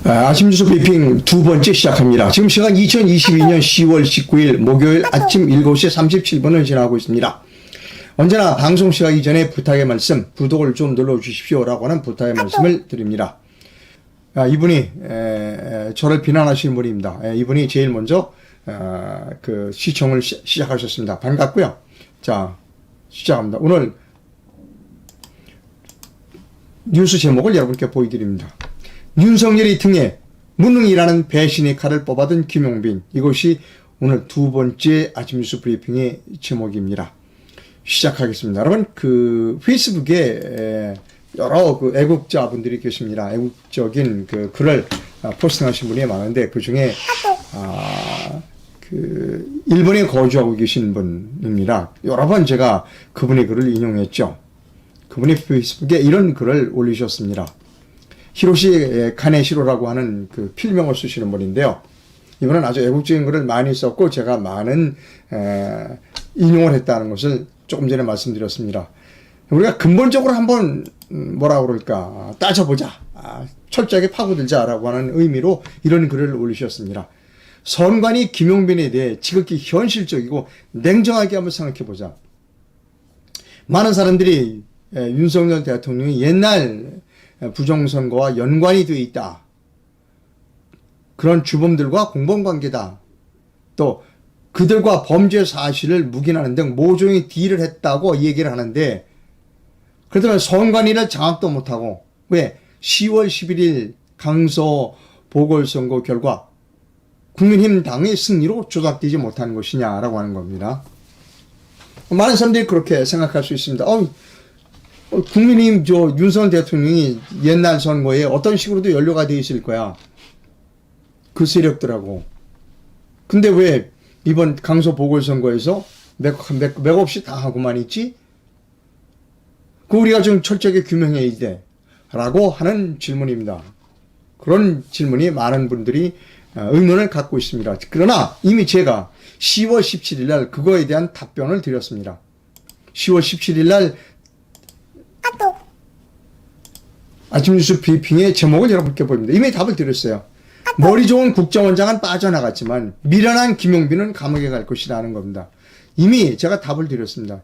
아침 뉴스 브리핑 두 번째 시작합니다. 지금 시간 2022년 10월 19일 목요일 아침 7시 37분을 지나고 있습니다. 언제나 방송 시작하기 전에 부탁의 말씀, 구독을 좀 눌러주십시오 라고 하는 부탁의 말씀을 드립니다. 이분이 저를 비난하시는 분입니다. 이분이 제일 먼저 그 시청을 시작하셨습니다. 반갑고요. 자, 시작합니다. 오늘 뉴스 제목을 여러분께 보여드립니다. 윤석열이 등에 무능이라는 배신의 칼을 뽑아든 김용빈. 이것이 오늘 두 번째 아침 뉴스 브리핑의 제목입니다. 시작하겠습니다. 여러분, 그 페이스북에 여러 그 애국자분들이 계십니다. 애국적인 그 글을 포스팅하신 분이 많은데 그 중에 그 일본에 거주하고 계신 분입니다. 여러 번 제가 그분의 글을 인용했죠. 그분이 페이스북에 이런 글을 올리셨습니다. 히로시 카네시로라고 하는 그 필명을 쓰시는 분인데요. 이분은 아주 애국적인 글을 많이 썼고 제가 많은 인용을 했다는 것을 조금 전에 말씀드렸습니다. 우리가 근본적으로 한번 뭐라 그럴까 따져보자, 철저하게 파고들자라고 하는 의미로 이런 글을 올리셨습니다. 선관위 김용빈에 대해 지극히 현실적이고 냉정하게 한번 생각해보자. 많은 사람들이 윤석열 대통령이 옛날 부정선거와 연관이 되어 있다. 그런 주범들과 공범관계다. 또 그들과 범죄 사실을 묵인하는 등 모종의 딜을 했다고 얘기를 하는데 그렇다면 선관위를 장악도 못하고 왜 10월 11일 강서 보궐선거 결과 국민의힘 당의 승리로 조작되지 못하는 것이냐라고 하는 겁니다. 많은 사람들이 그렇게 생각할 수 있습니다. 국민의힘 윤석열 대통령이 옛날 선거에 어떤 식으로도 연루가 되어 있을 거야. 그 세력들하고. 근데 왜 이번 강서 보궐선거에서 맥없이 다 하고만 있지? 그 우리가 좀 철저하게 규명해야 돼. 라고 하는 질문입니다. 그런 질문이 많은 분들이 의문을 갖고 있습니다. 그러나 이미 제가 10월 17일 날 그거에 대한 답변을 드렸습니다. 10월 17일 날 아침 뉴스 브리핑의 제목을 여러분께 보입니다. 이미 답을 드렸어요. 머리 좋은 국정원장은 빠져나갔지만 미련한 김용빈은 감옥에 갈 것이라는 겁니다. 이미 제가 답을 드렸습니다.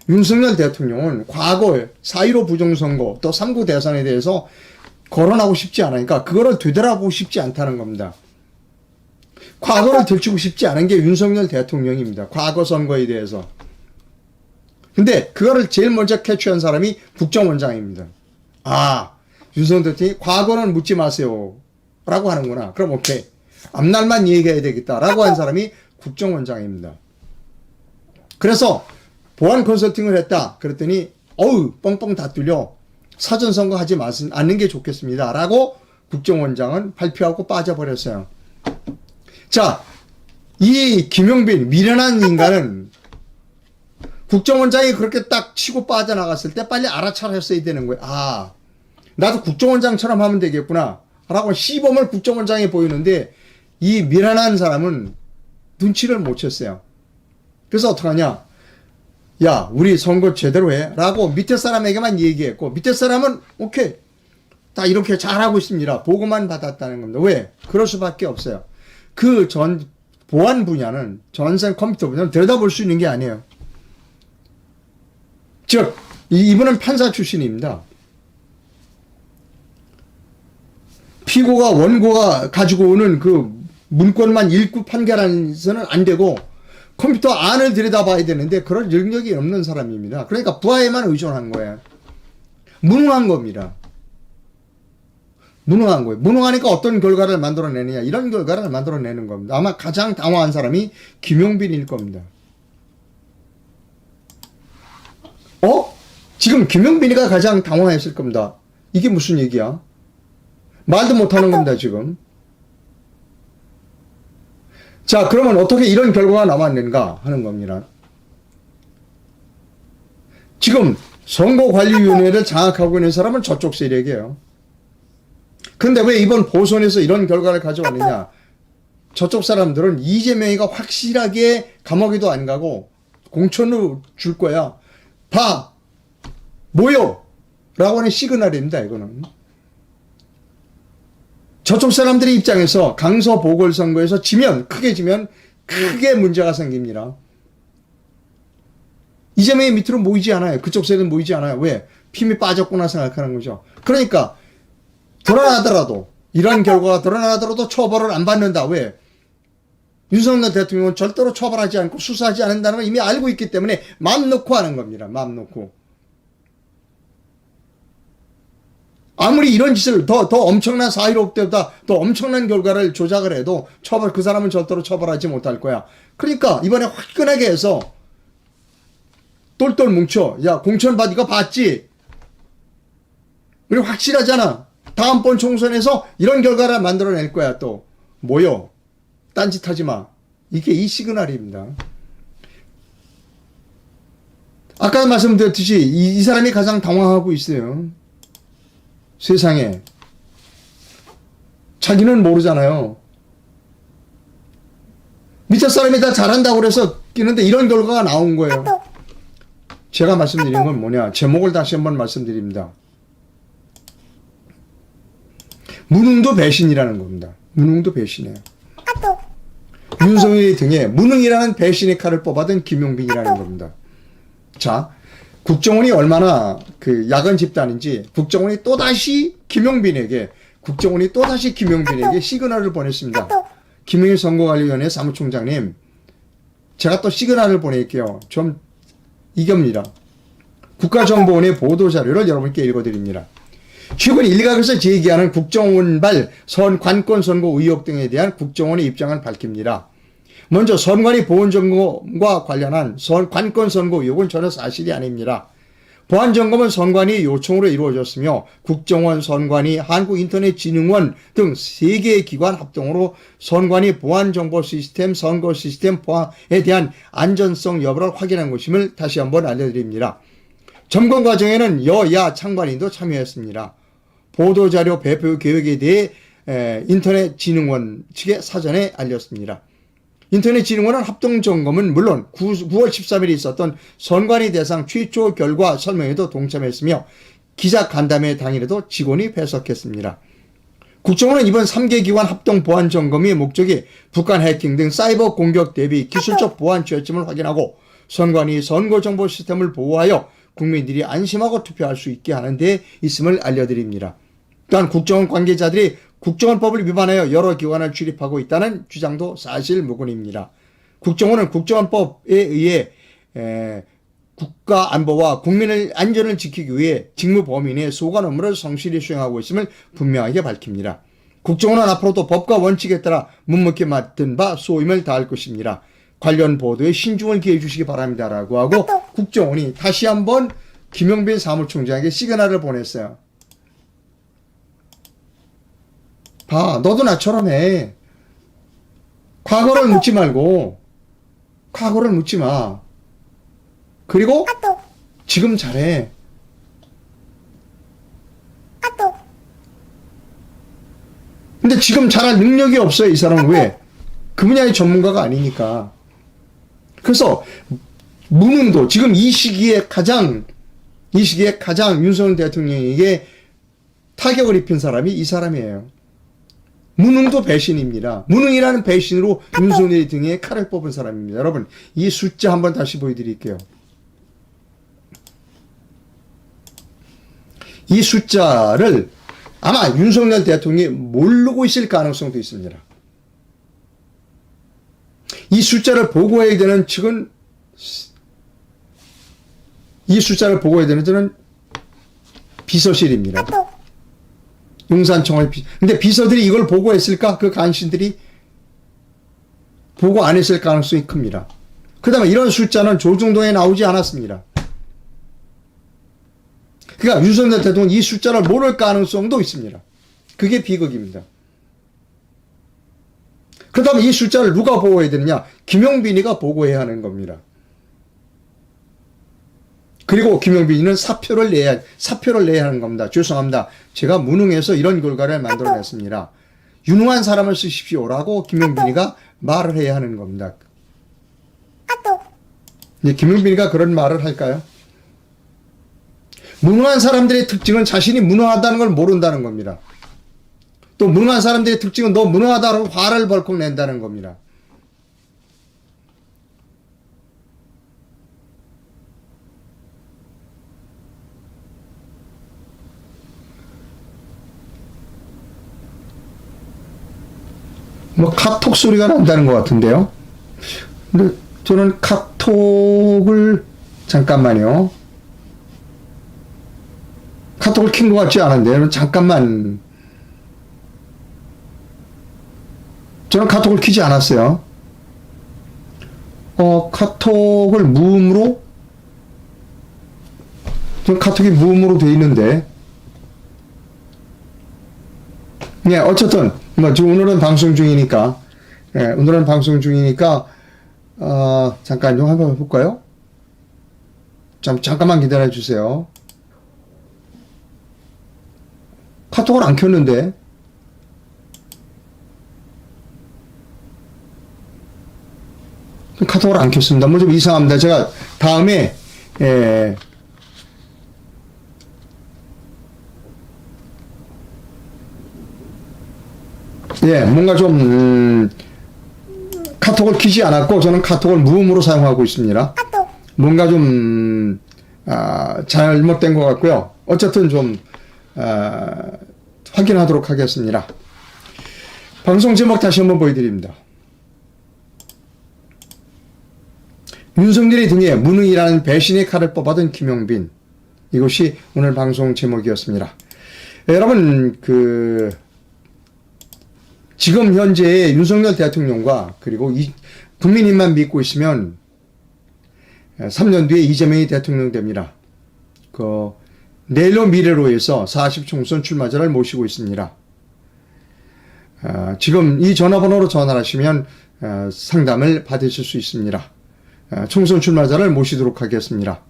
윤석열 대통령은 과거에 4.15 부정선거 또 3.9 대선에 대해서 거론하고 싶지 않으니까 그거를 되돌아보고 싶지 않다는 겁니다. 과거를 들추고 싶지 않은 게 윤석열 대통령입니다. 과거 선거에 대해서. 근데 그거를 제일 먼저 캐치한 사람이 국정원장입니다. 윤석열 대통령이 과거는 묻지 마세요 라고 하는구나. 그럼 오케이. 앞날만 얘기해야 되겠다라고 한 사람이 국정원장입니다. 그래서 보안 컨설팅을 했다. 그랬더니 뻥뻥 다 뚫려. 사전선거 하지 않는 게 좋겠습니다. 라고 국정원장은 발표하고 빠져버렸어요. 자, 이 김용빈 미련한 인간은 국정원장이 그렇게 딱 치고 빠져나갔을 때 빨리 알아차렸어야 되는 거예요. 나도 국정원장처럼 하면 되겠구나 라고 시범을 국정원장이 보이는데 이 미련한 사람은 눈치를 못 챘어요. 그래서 어떡하냐, 야 우리 선거 제대로 해 라고 밑에 사람에게만 얘기했고 밑에 사람은 오케이 다 이렇게 잘하고 있습니다. 보고만 받았다는 겁니다. 왜? 그럴 수밖에 없어요. 그 보안 분야는 전생 컴퓨터 분야는 들여다볼 수 있는 게 아니에요. 즉 이분은 판사 출신입니다. 피고가 원고가 가지고 오는 그 문건만 읽고 판결해서는 안 되고 컴퓨터 안을 들여다봐야 되는데 그런 능력이 없는 사람입니다. 그러니까 부하에만 의존한 거예요. 무능한 겁니다. 무능한 거예요. 무능하니까 어떤 결과를 만들어내느냐, 이런 결과를 만들어내는 겁니다. 아마 가장 당황한 사람이 김용빈일 겁니다. 지금 김용빈이가 가장 당황했을 겁니다. 이게 무슨 얘기야? 말도 못하는 겁니다, 지금. 자, 그러면 어떻게 이런 결과가 나왔는가 하는 겁니다. 지금 선거관리위원회를 장악하고 있는 사람은 저쪽 세력이에요. 근데 왜 이번 보선에서 이런 결과를 가져왔느냐? 저쪽 사람들은 이재명이가 확실하게 감옥에도 안 가고 공천으로 줄 거야. 다 모여! 라고 하는 시그널입니다, 이거는. 저쪽 사람들의 입장에서 강서 보궐선거에서 크게 지면 크게 문제가 생깁니다. 이재명이 밑으로 모이지 않아요. 그쪽 세대는 모이지 않아요. 왜? 힘이 빠졌구나 생각하는 거죠. 그러니까 드러나더라도 이런 결과가 드러나더라도 처벌을 안 받는다. 왜? 윤석열 대통령은 절대로 처벌하지 않고 수사하지 않는다는 걸 이미 알고 있기 때문에 마음 놓고 하는 겁니다. 마음 놓고. 아무리 이런 짓을 더 엄청난 사회로 때보다 더 엄청난 결과를 조작을 해도 그 사람은 절대로 처벌하지 못할 거야. 그러니까 이번에 화끈하게 해서 똘똘 뭉쳐. 야, 공천받 이거 봤지? 우리 확실하잖아. 다음번 총선에서 이런 결과를 만들어낼 거야. 또 뭐요? 딴짓 하지 마. 이게 이 시그널입니다. 아까 말씀드렸듯이 이 사람이 가장 당황하고 있어요. 세상에. 자기는 모르잖아요. 밑에 사람이 다 잘한다고 그래서 끼는데 이런 결과가 나온 거예요. 제가 말씀드린 건 뭐냐. 제목을 다시 한번 말씀드립니다. 무능도 배신이라는 겁니다. 무능도 배신이에요. 윤석열이 등에 무능이라는 배신의 칼을 뽑아든 김용빈이라는 겁니다. 자, 국정원이 얼마나 그 야근 집단인지 국정원이 또다시 김용빈에게 시그널을 보냈습니다. 김용일 선거관리위원회 사무총장님, 제가 또 시그널을 보낼게요. 좀 이겁니다. 국가정보원의 보도자료를 여러분께 읽어드립니다. 최근 일각에서 제기하는 국정원발 관건 선거 의혹 등에 대한 국정원의 입장을 밝힙니다. 먼저 선관위 보안점검과 관련한 관건 선거 의혹은 전혀 사실이 아닙니다. 보안점검은 선관위 요청으로 이루어졌으며 국정원, 선관위, 한국인터넷진흥원 등 3개의 기관 합동으로 선관위 보안정보 시스템, 선거 시스템 보안에 대한 안전성 여부를 확인한 것임을 다시 한번 알려드립니다. 점검 과정에는 여야 창관인도 참여했습니다. 보도자료 배포 계획에 대해 인터넷진흥원 측에 사전에 알렸습니다. 인터넷진흥원은 합동점검은 물론 9월 13일에 있었던 선관위 대상 최초 결과 설명에도 동참했으며 기자 간담회 당일에도 직원이 배석했습니다. 국정원은 이번 3개 기관 합동 보안 점검의 목적이 북한 해킹 등 사이버 공격 대비 기술적 보안 취약점을 확인하고 선관위 선거정보 시스템을 보호하여 국민들이 안심하고 투표할 수 있게 하는 데 있음을 알려드립니다. 또한 국정원 관계자들이 국정원법을 위반하여 여러 기관을 출입하고 있다는 주장도 사실무근입니다. 국정원은 국정원법에 의해 국가 안보와 국민의 안전을 지키기 위해 직무 범위 내 소관 업무를 성실히 수행하고 있음을 분명하게 밝힙니다. 국정원은 앞으로도 법과 원칙에 따라 묵묵히 맡은 바 소임을 다할 것입니다. 관련 보도에 신중을 기해 주시기 바랍니다라고 하고 국정원이 다시 한번 김용빈 사무총장에게 시그널을 보냈어요. 봐, 너도 나처럼 해. 과거를 묻지 말고 과거를 묻지 마. 그리고 지금 잘해. 근데 지금 잘할 능력이 없어요. 이 사람은 왜? 그 분야의 전문가가 아니니까. 그래서 무능도 지금 이 시기에 가장 윤석열 대통령에게 타격을 입힌 사람이 이 사람이에요. 무능도 배신입니다. 무능이라는 배신으로 윤석열 등에 칼을 뽑은 사람입니다. 여러분, 이 숫자 한번 다시 보여드릴게요. 이 숫자를 아마 윤석열 대통령이 모르고 있을 가능성도 있습니다. 이 숫자를 보고해야 되는 측은 비서실입니다. 용산청을 근데 비서들이 이걸 보고했을까? 그 간신들이 보고 안 했을 가능성이 큽니다. 그 다음에 이런 숫자는 조중동에 나오지 않았습니다. 그러니까 윤석열 대통령은 이 숫자를 모를 가능성도 있습니다. 그게 비극입니다. 그 다음에 이 숫자를 누가 보고해야 되느냐? 김용빈이가 보고해야 하는 겁니다. 그리고 김용빈이는 사표를 내야 하는 겁니다. 죄송합니다. 제가 무능해서 이런 결과를 만들어냈습니다. 유능한 사람을 쓰십시오라고 김용빈이가 말을 해야 하는 겁니다. 이제 김용빈이가 그런 말을 할까요? 무능한 사람들의 특징은 자신이 무능하다는 걸 모른다는 겁니다. 또 무능한 사람들의 특징은 너 무능하다고 화를 벌컥 낸다는 겁니다. 뭐 카톡 소리가 난다는 것 같은데요. 근데 저는 카톡을 잠깐만요. 카톡을 킨 것 같지 않은데 잠깐만. 저는 카톡을 키지 않았어요. 카톡을 무음으로? 저는 카톡이 무음으로 돼 있는데. 네, 어쨌든 뭐 지금 오늘은 방송 중이니까, 잠깐 좀 한번 해볼까요? 잠깐만 기다려 주세요. 카톡을 안 켰는데. 카톡을 안 켰습니다. 뭐 좀 이상합니다. 제가 다음에, 뭔가 좀, 카톡을 키지 않았고, 저는 카톡을 무음으로 사용하고 있습니다. 뭔가 좀, 잘못된 것 같고요. 어쨌든 좀, 확인하도록 하겠습니다. 방송 제목 다시 한번 보여드립니다. 윤석열이 등에 무능이라는 배신의 칼을 뽑아든 김용빈. 이것이 오늘 방송 제목이었습니다. 여러분, 지금 현재의 윤석열 대통령과 그리고 국민힘만 믿고 있으면 3년 뒤에 이재명이 대통령 됩니다. 내일로 미래로 해서 40총선 출마자를 모시고 있습니다. 지금 이 전화번호로 전화하시면 상담을 받으실 수 있습니다. 총선 출마자를 모시도록 하겠습니다.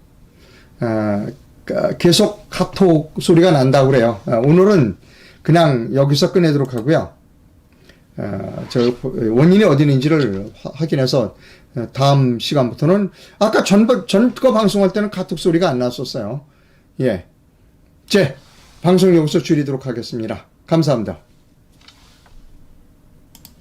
계속 카톡 소리가 난다고 그래요. 오늘은 그냥 여기서 끝내도록 하고요. 원인이 어디 있는지를 확인해서 다음 시간부터는 아까 전거 방송할 때는 카톡 소리가 안 났었어요. 방송 여기서 줄이도록 하겠습니다. 감사합니다.